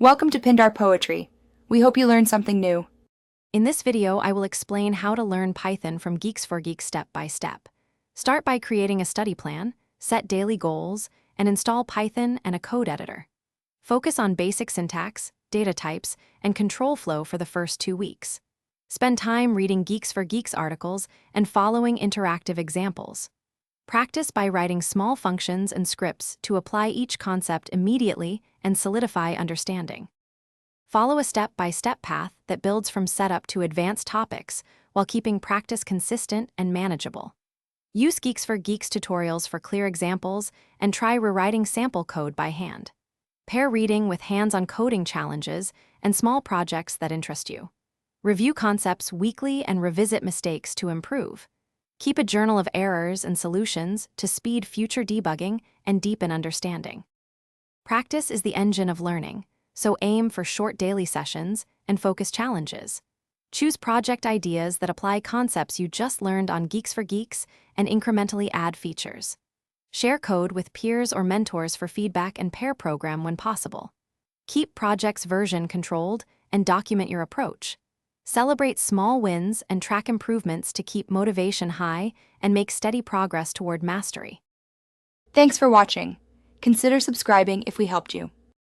Welcome to Pindar Poetry. We hope you learned something new. In this video, I will explain how to learn Python from Geeks4Geeks step by step. Start by creating a study plan, set daily goals, and install Python and a code editor. Focus on basic syntax, data types, and control flow for the first 2 weeks. Spend time reading Geeks4Geeks articles and following interactive examples. Practice by writing small functions and scripts to apply each concept immediately and solidify understanding. Follow a step-by-step path that builds from setup to advanced topics while keeping practice consistent and manageable. Use Geeks4Geeks tutorials for clear examples and try rewriting sample code by hand. Pair reading with hands-on coding challenges and small projects that interest you. Review concepts weekly and revisit mistakes to improve. Keep a journal of errors and solutions to speed future debugging and deepen understanding. Practice is the engine of learning, so aim for short daily sessions and focus challenges. Choose project ideas that apply concepts you just learned on Geeks4Geeks and incrementally add features. Share code with peers or mentors for feedback and pair program when possible. Keep projects version controlled and document your approach. Celebrate small wins and track improvements to keep motivation high and make steady progress toward mastery. Thanks for watching. Consider subscribing if we helped you.